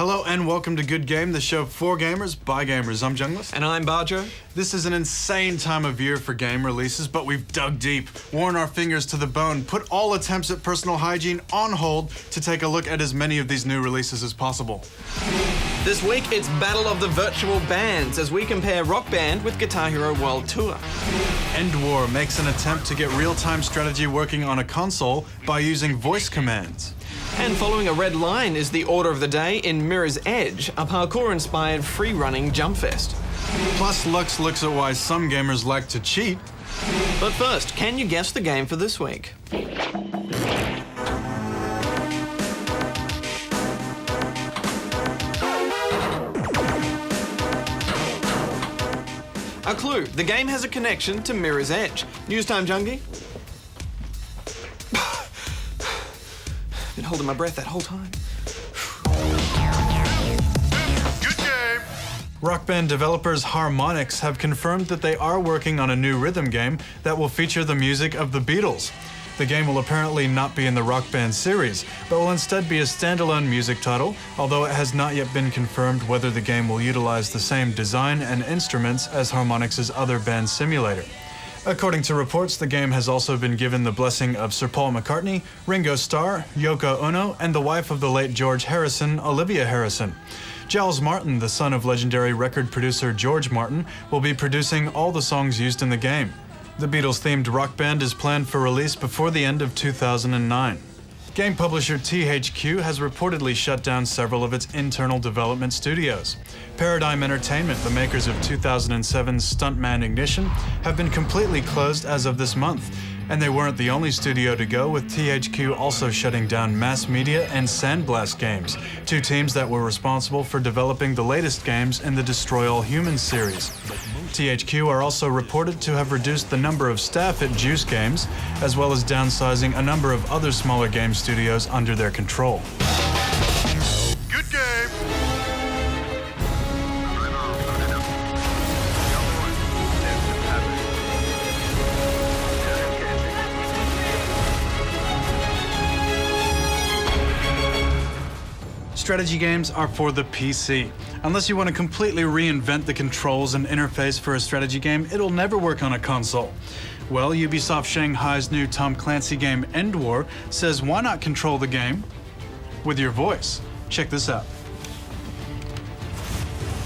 Hello and welcome to Good Game, the show for gamers, by gamers. I'm Junglist. And I'm Bajo. This is an insane time of year for game releases, but we've dug deep, worn our fingers to the bone, put all attempts at personal hygiene on hold to take a look at as many of these new releases as possible. This week, it's Battle of the Virtual Bands as we compare Rock Band with Guitar Hero World Tour. End War makes an attempt to get real-time strategy working on a console by using voice commands. And following a red line is the order of the day in Mirror's Edge, a parkour-inspired free-running jump fest. Plus, Lux looks at why some gamers like to cheat. But first, can you guess the game for this week? A clue, the game has a connection to Mirror's Edge. News time, Jungie. Been holding my breath that whole time. Good game! Rock Band developers Harmonix have confirmed that they are working on a new rhythm game that will feature the music of the Beatles. The game will apparently not be in the Rock Band series, but will instead be a standalone music title, although it has not yet been confirmed whether the game will utilize the same design and instruments as Harmonix's other band simulator. According to reports, the game has also been given the blessing of Sir Paul McCartney, Ringo Starr, Yoko Ono, and the wife of the late George Harrison, Olivia Harrison. Giles Martin, the son of legendary record producer George Martin, will be producing all the songs used in the game. The Beatles-themed Rock Band is planned for release before the end of 2009. Game publisher THQ has reportedly shut down several of its internal development studios. Paradigm Entertainment, the makers of 2007's Stuntman Ignition, have been completely closed as of this month. And they weren't the only studio to go, with THQ also shutting down Mass Media and Sandblast Games, two teams that were responsible for developing the latest games in the Destroy All Humans series. THQ are also reported to have reduced the number of staff at Juice Games, as well as downsizing a number of other smaller game studios under their control. Good game! Strategy games are for the PC. Unless you want to completely reinvent the controls and interface for a strategy game, it'll never work on a console. Well, Ubisoft Shanghai's new Tom Clancy game End War says why not control the game with your voice? Check this out.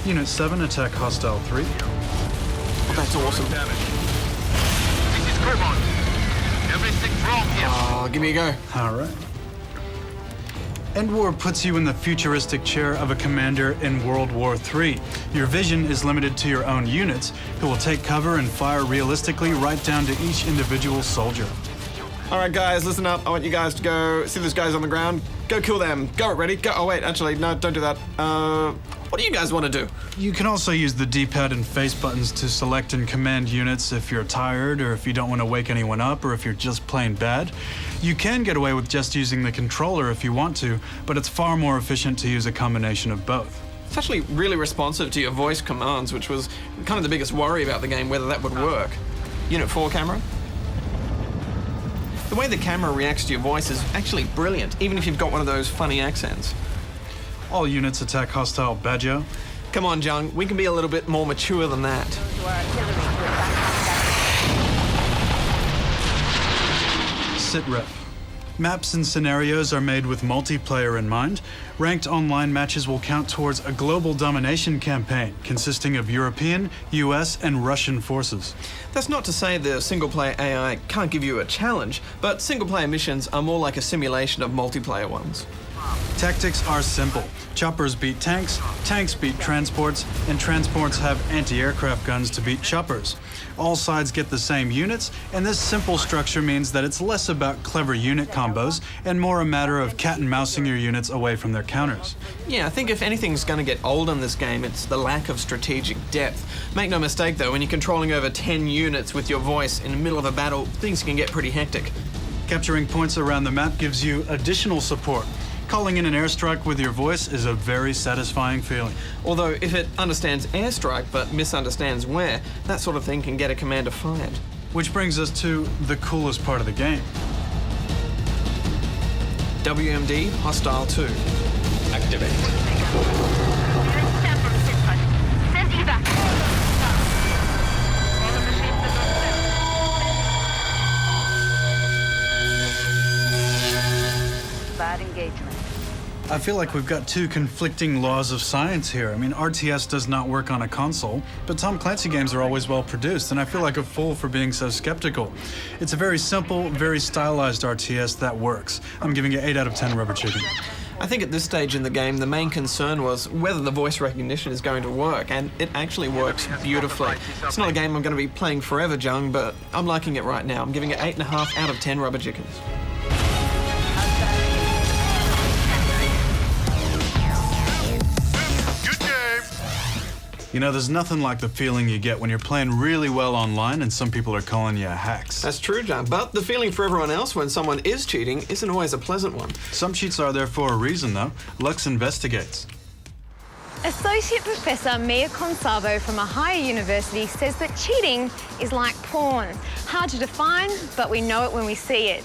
Unit 7, attack hostile 3. Oh, that's awesome. This is Grimon. Everything's wrong here. Oh, give me a go. All right. End War puts you in the futuristic chair of a commander in World War III. Your vision is limited to your own units, who will take cover and fire realistically right down to each individual soldier. All right, guys, listen up. I want you guys to go see those guys on the ground. Go kill them. Go, ready? Go. Oh, wait, actually, no, don't do that. What do you guys want to do? You can also use the D-pad and face buttons to select and command units if you're tired, or if you don't want to wake anyone up, or if you're just plain bad. You can get away with just using the controller if you want to, but it's far more efficient to use a combination of both. It's actually really responsive to your voice commands, which was kind of the biggest worry about the game, whether that would work. Unit 4 camera. The way the camera reacts to your voice is actually brilliant, even if you've got one of those funny accents. All units attack hostile Bajo. Come on, Jung, we can be a little bit more mature than that. Sitrep. Maps and scenarios are made with multiplayer in mind. Ranked online matches will count towards a global domination campaign consisting of European, US, and Russian forces. That's not to say the single-player AI can't give you a challenge, but single-player missions are more like a simulation of multiplayer ones. Tactics are simple. Choppers beat tanks, tanks beat transports, and transports have anti-aircraft guns to beat choppers. All sides get the same units, and this simple structure means that it's less about clever unit combos and more a matter of cat and mousing your units away from their counters. Yeah, I think if anything's going to get old in this game, it's the lack of strategic depth. Make no mistake though, when you're controlling over 10 units with your voice in the middle of a battle, things can get pretty hectic. Capturing points around the map gives you additional support. Calling in an airstrike with your voice is a very satisfying feeling. Although, if it understands airstrike but misunderstands where, that sort of thing can get a commander fired. Which brings us to the coolest part of the game. WMD Hostile 2. Activate. I feel like we've got two conflicting laws of science here. I mean, RTS does not work on a console, but Tom Clancy games are always well produced, and I feel like a fool for being so skeptical. It's a very simple, very stylized RTS that works. I'm giving it 8 out of 10 rubber chicken. I think at this stage in the game, the main concern was whether the voice recognition is going to work, and it actually works beautifully. It's not a game I'm going to be playing forever, Jung, but I'm liking it right now. I'm giving it 8.5 out of 10 rubber chickens. You know, there's nothing like the feeling you get when you're playing really well online and some people are calling you hacks. That's true, John, but the feeling for everyone else when someone is cheating isn't always a pleasant one. Some cheats are there for a reason, though. Lux investigates. Associate Professor Mia Consavo from a higher university says that cheating is like porn. Hard to define, but we know it when we see it.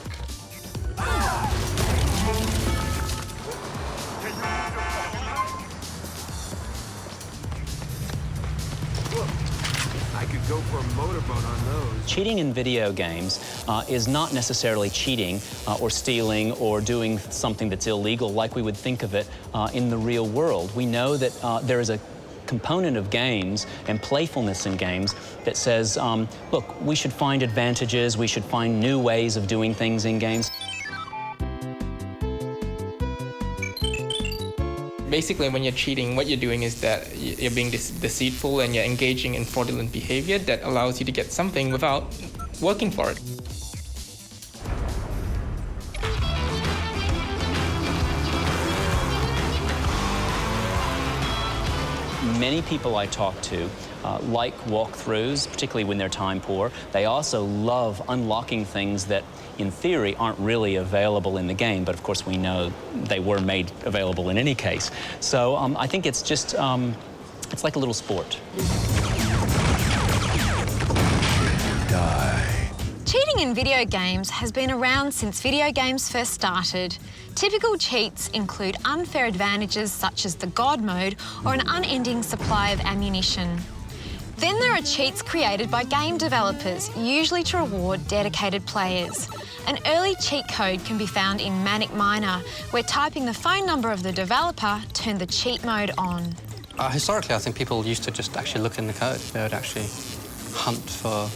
I could go for a motorboat on those. Cheating in video games is not necessarily cheating or stealing or doing something that's illegal like we would think of it in the real world. We know that there is a component of games and playfulness in games that says, look, we should find advantages, we should find new ways of doing things in games. Basically, when you're cheating, what you're doing is that you're being deceitful and you're engaging in fraudulent behavior that allows you to get something without working for it. Many people I talk to like walkthroughs, particularly when they're time poor. They also love unlocking things that, in theory, aren't really available in the game, but of course we know they were made available in any case. So I think it's just, it's like a little sport. Cheating in video games has been around since video games first started. Typical cheats include unfair advantages such as the God mode or an unending supply of ammunition. Then there are cheats created by game developers, usually to reward dedicated players. An early cheat code can be found in Manic Miner, where typing the phone number of the developer turned the cheat mode on. Historically, I think people used to just actually look in the code. They would actually hunt for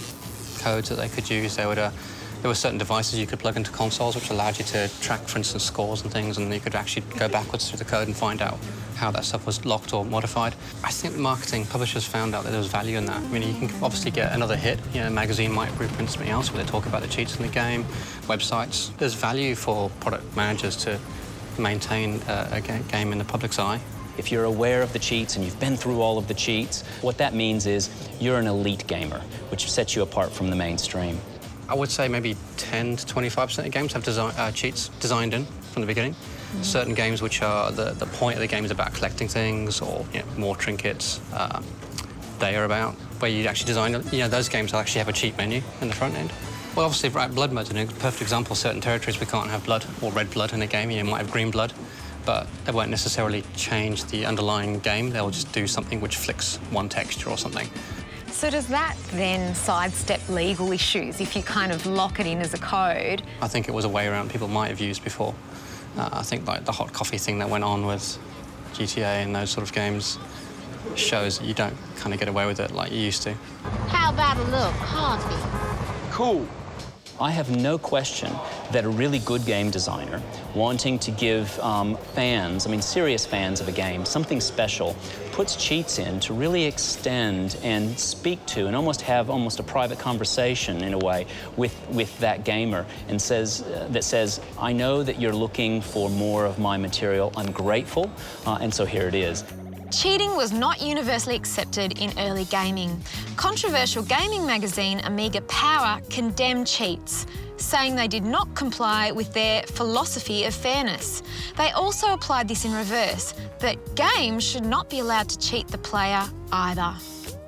codes that they could use. There were certain devices you could plug into consoles which allowed you to track, for instance, scores and things, and you could actually go backwards through the code and find out how that stuff was locked or modified. I think the marketing publishers found out that there was value in that. I mean, you can obviously get another hit. You know, a magazine might reprint something else where they talk about the cheats in the game, websites. There's value for product managers to maintain a game in the public's eye. If you're aware of the cheats and you've been through all of the cheats, what that means is you're an elite gamer, which sets you apart from the mainstream. I would say maybe 10 to 25% of games have cheats designed in from the beginning. Certain games which are the point of the game is about collecting things or more trinkets. They are about where you actually design, those games will actually have a cheat menu in the front end. Well, obviously, blood mode's a perfect example. Certain territories we can't have blood or red blood in a game. You might have green blood, but they won't necessarily change the underlying game. They'll just do something which flicks one texture or something. So does that then sidestep legal issues if you kind of lock it in as a code? I think it was a way around people might have used before. I think like the hot coffee thing that went on with GTA and those sort of games shows that you don't kind of get away with it like you used to. How about a little coffee? Cool. I have no question that a really good game designer wanting to give fans, serious fans of a game, something special, puts cheats in to really extend and speak to and have a private conversation in a way with that gamer and says, I know that you're looking for more of my material. I'm grateful, and so here it is. Cheating was not universally accepted in early gaming. Controversial gaming magazine Amiga Power condemned cheats, saying they did not comply with their philosophy of fairness. They also applied this in reverse, that games should not be allowed to cheat the player either.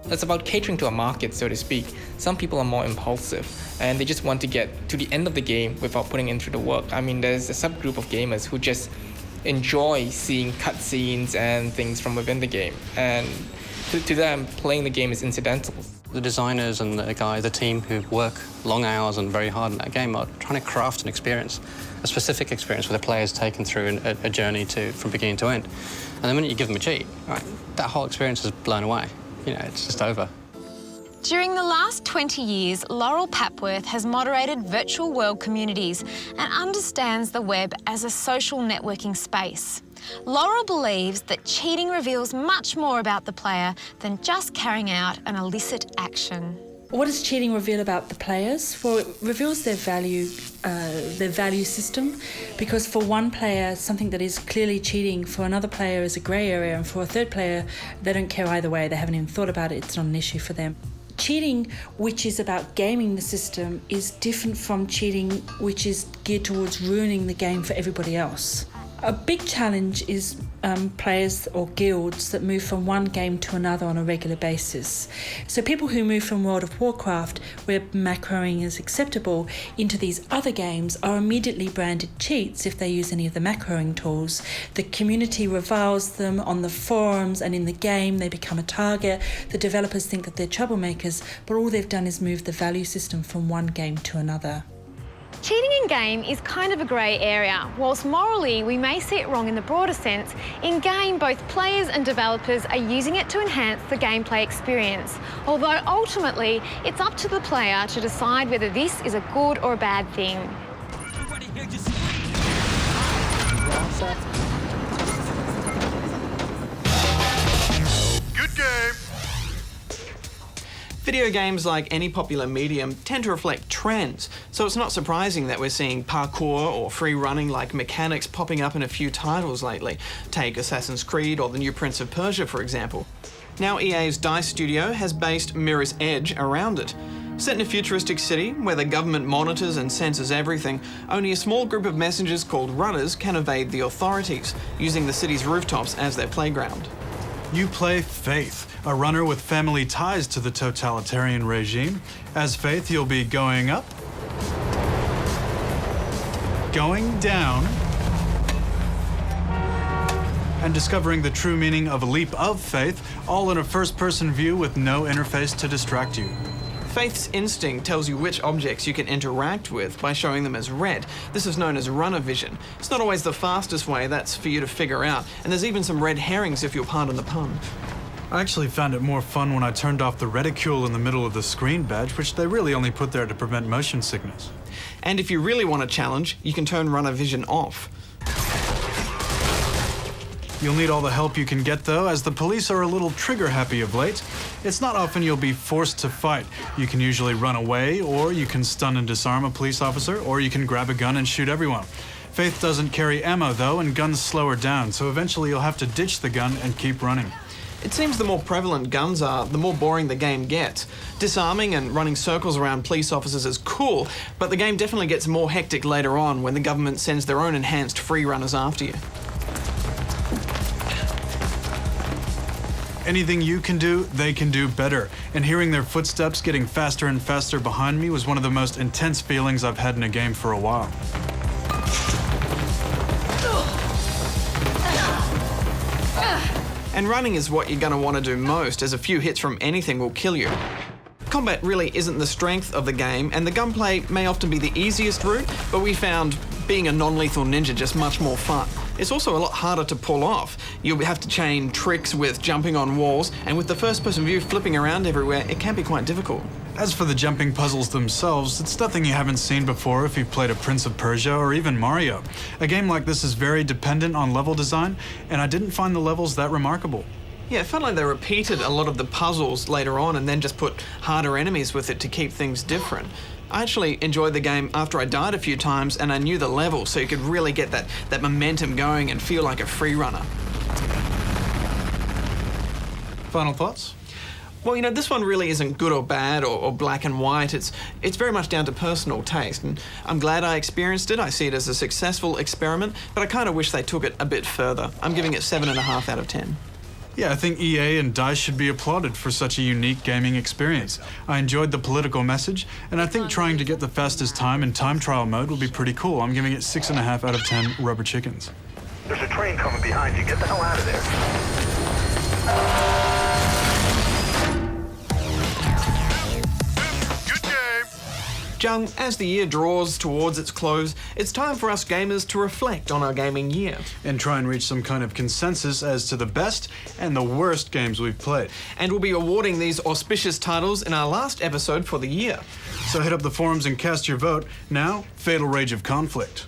It's about catering to a market, so to speak. Some people are more impulsive, and they just want to get to the end of the game without putting in through the work. There's a subgroup of gamers who just enjoy seeing cutscenes and things from within the game, and to them, playing the game is incidental. The designers and the team who work long hours and very hard in that game are trying to craft an experience a specific experience where the player's taken through a journey from beginning to end. And the minute you give them a cheat, right, that whole experience is blown away. You know, it's just over. During the last 20 years, Laurel Papworth has moderated virtual world communities and understands the web as a social networking space. Laurel believes that cheating reveals much more about the player than just carrying out an illicit action. What does cheating reveal about the players? Well, it reveals their value system, because for one player, something that is clearly cheating, for another player is a grey area, and for a third player, they don't care either way. They haven't even thought about it. It's not an issue for them. Cheating, which is about gaming the system, is different from cheating, which is geared towards ruining the game for everybody else. A big challenge is players or guilds that move from one game to another on a regular basis. So people who move from World of Warcraft, where macroing is acceptable, into these other games are immediately branded cheats if they use any of the macroing tools. The community reviles them on the forums, and in the game they become a target. The developers think that they're troublemakers, but all they've done is move the value system from one game to another. Cheating in game is kind of a grey area. Whilst morally we may see it wrong in the broader sense, in game both players and developers are using it to enhance the gameplay experience. Although ultimately it's up to the player to decide whether this is a good or a bad thing. Good game. Video games, like any popular medium, tend to reflect trends, so it's not surprising that we're seeing parkour or free running like mechanics popping up in a few titles lately. Take Assassin's Creed or the new Prince of Persia, for example. Now EA's DICE studio has based Mirror's Edge around it. Set in a futuristic city where the government monitors and censors everything, only a small group of messengers called runners can evade the authorities, using the city's rooftops as their playground. You play Faith, a runner with family ties to the totalitarian regime. As Faith, you'll be going up, going down, and discovering the true meaning of a leap of faith, all in a first-person view with no interface to distract you. Faith's instinct tells you which objects you can interact with by showing them as red. This is known as runner vision. It's not always the fastest way, that's for you to figure out, and there's even some red herrings if you'll pardon the pun. I actually found it more fun when I turned off the reticule in the middle of the screen badge, which they really only put there to prevent motion sickness. And if you really want a challenge, you can turn runner vision off. You'll need all the help you can get, though, as the police are a little trigger-happy of late. It's not often you'll be forced to fight. You can usually run away, or you can stun and disarm a police officer, or you can grab a gun and shoot everyone. Faith doesn't carry ammo, though, and guns slow her down, so eventually you'll have to ditch the gun and keep running. It seems the more prevalent guns are, the more boring the game gets. Disarming and running circles around police officers is cool, but the game definitely gets more hectic later on when the government sends their own enhanced free runners after you. Anything you can do, they can do better. And hearing their footsteps getting faster and faster behind me was one of the most intense feelings I've had in a game for a while. And running is what you're going to want to do most, as a few hits from anything will kill you. Combat really isn't the strength of the game, and the gunplay may often be the easiest route, but we found being a non-lethal ninja just much more fun. It's also a lot harder to pull off. You'll have to chain tricks with jumping on walls, and with the first-person view flipping around everywhere, it can be quite difficult. As for the jumping puzzles themselves, it's nothing you haven't seen before if you've played a Prince of Persia or even Mario. A game like this is very dependent on level design, and I didn't find the levels that remarkable. Yeah, it felt like they repeated a lot of the puzzles later on and then just put harder enemies with it to keep things different. I actually enjoyed the game after I died a few times and I knew the level, so you could really get that momentum going and feel like a free runner. Final thoughts? Well, you know, this one really isn't good or bad or black and white. It's very much down to personal taste, and I'm glad I experienced it. I see it as a successful experiment, but I kind of wish they took it a bit further. I'm giving it 7.5 out of 10. Yeah, I think EA and DICE should be applauded for such a unique gaming experience. I enjoyed the political message, and I think trying to get the fastest time in time trial mode will be pretty cool. I'm giving it 6.5 out of 10 rubber chickens. There's a train coming behind you. Get the hell out of there. Jung, as the year draws towards its close, it's time for us gamers to reflect on our gaming year. And try and reach some kind of consensus as to the best and the worst games we've played. And we'll be awarding these auspicious titles in our last episode for the year. So hit up the forums and cast your vote. Now, Fatal Rage of Conflict.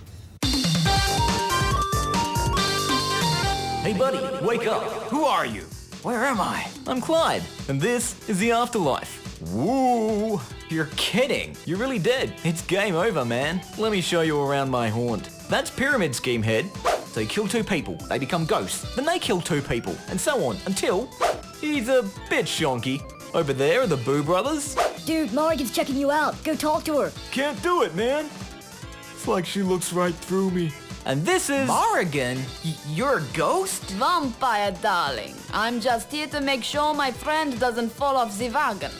Hey buddy, wake up. Who are you? Where am I? I'm Clyde, and this is the afterlife. Woo! You're kidding. You're really dead. It's game over, man. Let me show you around my haunt. That's Pyramid Scheme Head. So you kill 2 people, they become ghosts. Then they kill 2 people, and so on, until he's a bit shonky. Over there are the Boo Brothers. Dude, Morgan's checking you out. Go talk to her. Can't do it, man. It's like she looks right through me. And this is... Morrigan? You're a ghost? Vampire, darling. I'm just here to make sure my friend doesn't fall off the wagon.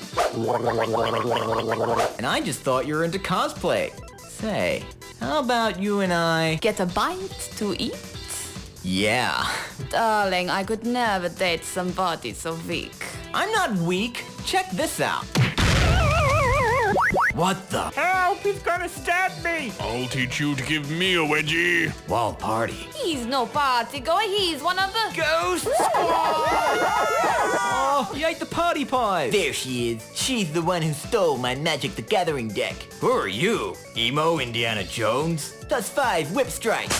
And I just thought you were into cosplay. Say, how about you and I... Get a bite to eat? Yeah. Darling, I could never date somebody so weak. I'm not weak. Check this out. What the? Help! He's gonna stab me! I'll teach you to give me a wedgie. Wild party. He's no party goer, he's one of the... Ghosts! Oh, you ate the party pie! There she is. She's the one who stole my Magic the Gathering deck. Who are you? Emo Indiana Jones? +5 whip strike.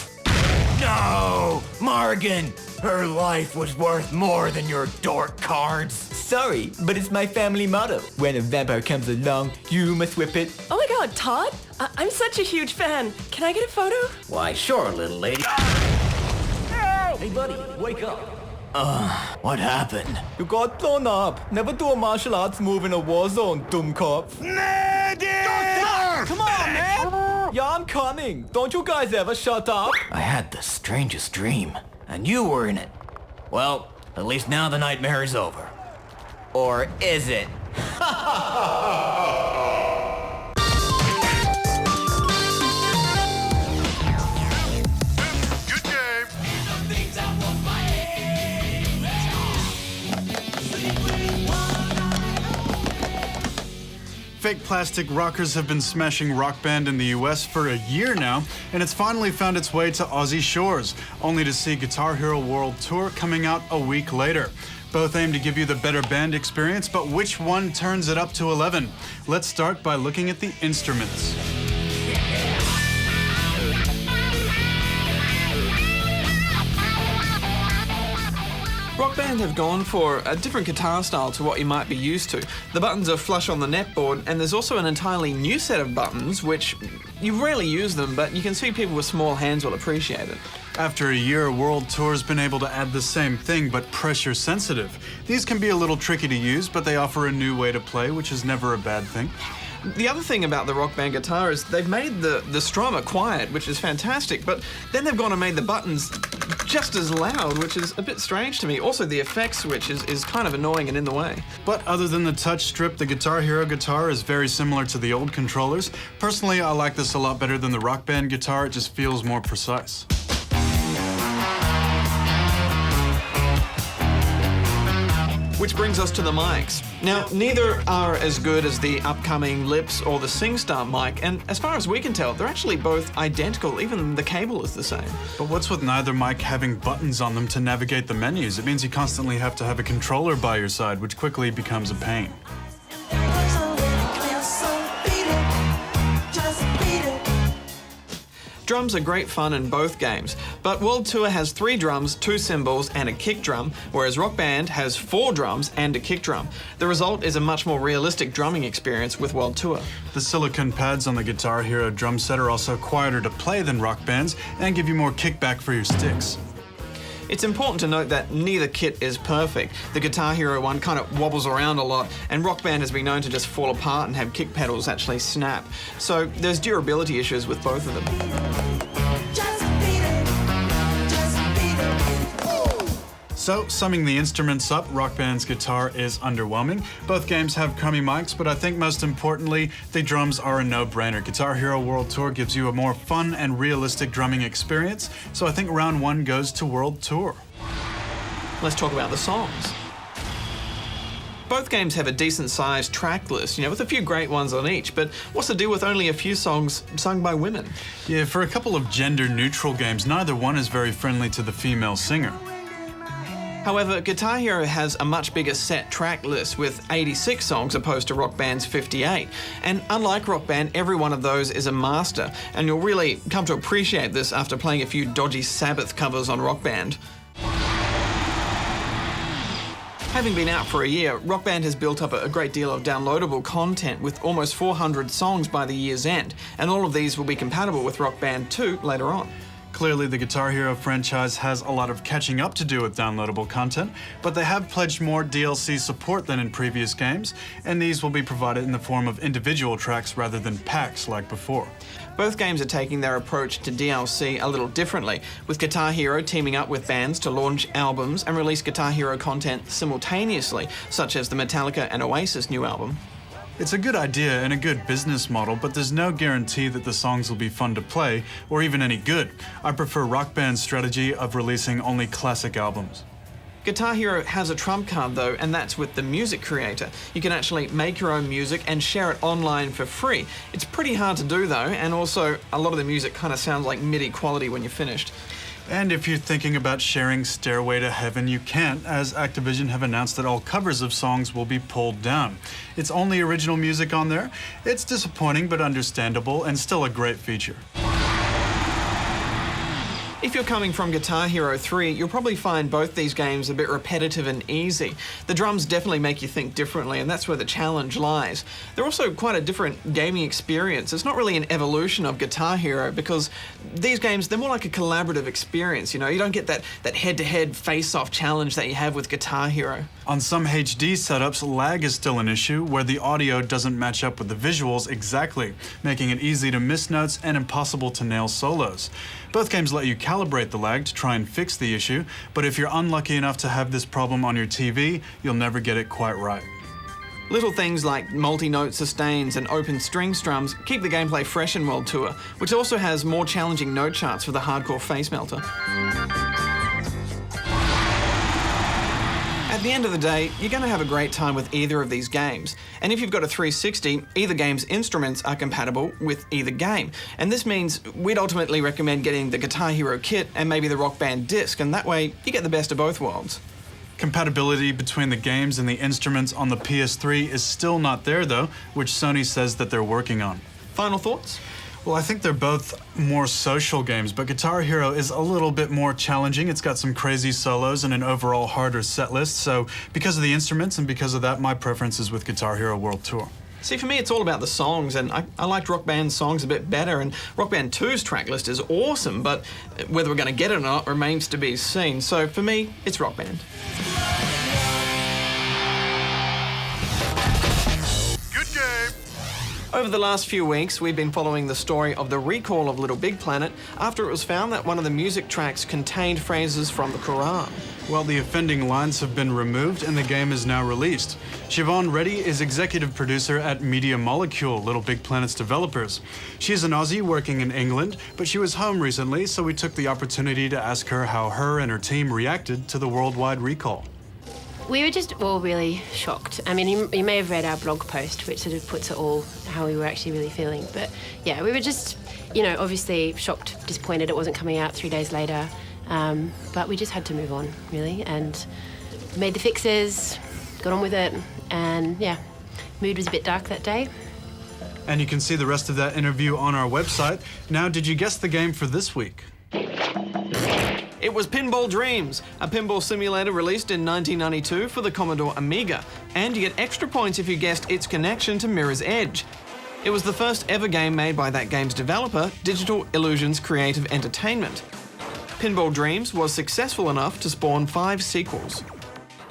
No! Morgan! Her life was worth more than your dork cards. Sorry, but it's my family motto. When a vampire comes along, you must whip it. Oh my god, Todd? I'm such a huge fan. Can I get a photo? Why, sure, little lady. Hey, buddy, wake up. What happened? You got blown up. Never do a martial arts move in a war zone, dumb cop. Come on, man! Yeah, I'm coming. Don't you guys ever shut up? I had the strangest dream, and you were in it. Well, at least now the nightmare is over. Or is it? Good game. Fake plastic rockers have been smashing Rock Band in the US for a year now, and it's finally found its way to Aussie shores, only to see Guitar Hero World Tour coming out a week later. Both aim to give you the better band experience, but which one turns it up to 11? Let's start by looking at the instruments. Rock Band have gone for a different guitar style to what you might be used to. The buttons are flush on the netboard, and there's also an entirely new set of buttons, which you rarely use them, but you can see people with small hands will appreciate it. After a year, World Tour's been able to add the same thing, but pressure sensitive. These can be a little tricky to use, but they offer a new way to play, which is never a bad thing. The other thing about the Rock Band guitar is they've made the strummer quiet, which is fantastic, but then they've gone and made the buttons just as loud, which is a bit strange to me. Also, the effects switch is kind of annoying and in the way. But other than the touch strip, the Guitar Hero guitar is very similar to the old controllers. Personally, I like this a lot better than the Rock Band guitar. It just feels more precise. Which brings us to the mics. Now, neither are as good as the upcoming Lips or the SingStar mic, and as far as we can tell, they're actually both identical, even the cable is the same. But what's with neither mic having buttons on them to navigate the menus? It means you constantly have to have a controller by your side, which quickly becomes a pain. Drums are great fun in both games, but World Tour has 3 drums, 2 cymbals, and a kick drum, whereas Rock Band has 4 drums and a kick drum. The result is a much more realistic drumming experience with World Tour. The silicone pads on the Guitar Hero drum set are also quieter to play than Rock Band's and give you more kickback for your sticks. It's important to note that neither kit is perfect. The Guitar Hero one kind of wobbles around a lot, and Rock Band has been known to just fall apart and have kick pedals actually snap. So there's durability issues with both of them. So, summing the instruments up, Rock Band's guitar is underwhelming. Both games have crummy mics, but I think most importantly, the drums are a no-brainer. Guitar Hero World Tour gives you a more fun and realistic drumming experience, so I think round 1 goes to World Tour. Let's talk about the songs. Both games have a decent-sized track list, with a few great ones on each, but what's the deal with only a few songs sung by women? Yeah, for a couple of gender-neutral games, neither one is very friendly to the female singer. However, Guitar Hero has a much bigger set track list with 86 songs opposed to Rock Band's 58. And unlike Rock Band, every one of those is a master, and you'll really come to appreciate this after playing a few dodgy Sabbath covers on Rock Band. Having been out for a year, Rock Band has built up a great deal of downloadable content with almost 400 songs by the year's end, and all of these will be compatible with Rock Band 2 later on. Clearly, the Guitar Hero franchise has a lot of catching up to do with downloadable content, but they have pledged more DLC support than in previous games, and these will be provided in the form of individual tracks rather than packs like before. Both games are taking their approach to DLC a little differently, with Guitar Hero teaming up with bands to launch albums and release Guitar Hero content simultaneously, such as the Metallica and Oasis new album. It's a good idea and a good business model, but there's no guarantee that the songs will be fun to play or even any good. I prefer Rock Band's strategy of releasing only classic albums. Guitar Hero has a trump card though, and that's with the music creator. You can actually make your own music and share it online for free. It's pretty hard to do though, and also a lot of the music kind of sounds like MIDI quality when you're finished. And if you're thinking about sharing Stairway to Heaven, you can't, as Activision have announced that all covers of songs will be pulled down. It's only original music on there. It's disappointing but understandable and still a great feature. If you're coming from Guitar Hero 3, you'll probably find both these games a bit repetitive and easy. The drums definitely make you think differently, and that's where the challenge lies. They're also quite a different gaming experience. It's not really an evolution of Guitar Hero, because these games, they're more like a collaborative experience, you don't get that head-to-head face-off challenge that you have with Guitar Hero. On some HD setups, lag is still an issue, where the audio doesn't match up with the visuals exactly, making it easy to miss notes and impossible to nail solos. Both games let you calibrate the lag to try and fix the issue, but if you're unlucky enough to have this problem on your TV, you'll never get it quite right. Little things like multi-note sustains and open string strums keep the gameplay fresh in World Tour, which also has more challenging note charts for the hardcore face melter. At the end of the day, you're going to have a great time with either of these games. And if you've got a 360, either game's instruments are compatible with either game. And this means we'd ultimately recommend getting the Guitar Hero kit and maybe the Rock Band disc, and that way you get the best of both worlds. Compatibility between the games and the instruments on the PS3 is still not there though, which Sony says that they're working on. Final thoughts? Well, I think they're both more social games, but Guitar Hero is a little bit more challenging. It's got some crazy solos and an overall harder set list, so because of the instruments and because of that, my preference is with Guitar Hero World Tour. See, for me, it's all about the songs, and I liked Rock Band's songs a bit better, and Rock Band 2's track list is awesome, but whether we're going to get it or not remains to be seen. So for me, it's Rock Band. Over the last few weeks, we've been following the story of the recall of Little Big Planet after it was found that one of the music tracks contained phrases from the Quran. Well, the offending lines have been removed and the game is now released. Siobhan Reddy is executive producer at Media Molecule, Little Big Planet's developers. She's an Aussie working in England, but she was home recently, so we took the opportunity to ask her how her and her team reacted to the worldwide recall. We were just all really shocked. I mean, you may have read our blog post, which sort of puts it all how we were actually really feeling. But yeah, we were just, obviously shocked, disappointed it wasn't coming out 3 days later. But we just had to move on, really, and made the fixes, got on with it, and yeah, mood was a bit dark that day. And you can see the rest of that interview on our website. Now, did you guess the game for this week? It was Pinball Dreams, a pinball simulator released in 1992 for the Commodore Amiga, and you get extra points if you guessed its connection to Mirror's Edge. It was the first ever game made by that game's developer, Digital Illusions Creative Entertainment. Pinball Dreams was successful enough to spawn 5 sequels.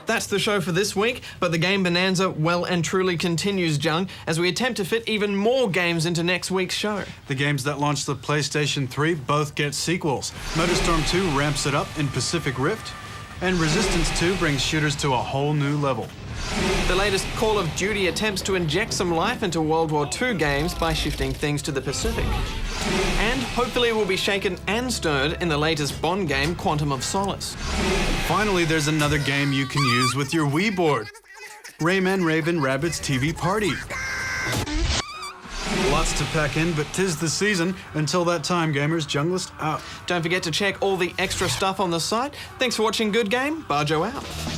That's the show for this week, but the game bonanza well and truly continues, Jung, as we attempt to fit even more games into next week's show. The games that launched the PlayStation 3 both get sequels. Motorstorm 2 ramps it up in Pacific Rift, and Resistance 2 brings shooters to a whole new level. The latest Call of Duty attempts to inject some life into World War II games by shifting things to the Pacific. And hopefully we'll be shaken and stirred in the latest Bond game, Quantum of Solace. Finally, there's another game you can use with your Wii board. Rayman Ravin Rabbids TV Party. Lots to pack in, but 'tis the season. Until that time, gamers, Junglist out. Don't forget to check all the extra stuff on the site. Thanks for watching Good Game. Bajo out.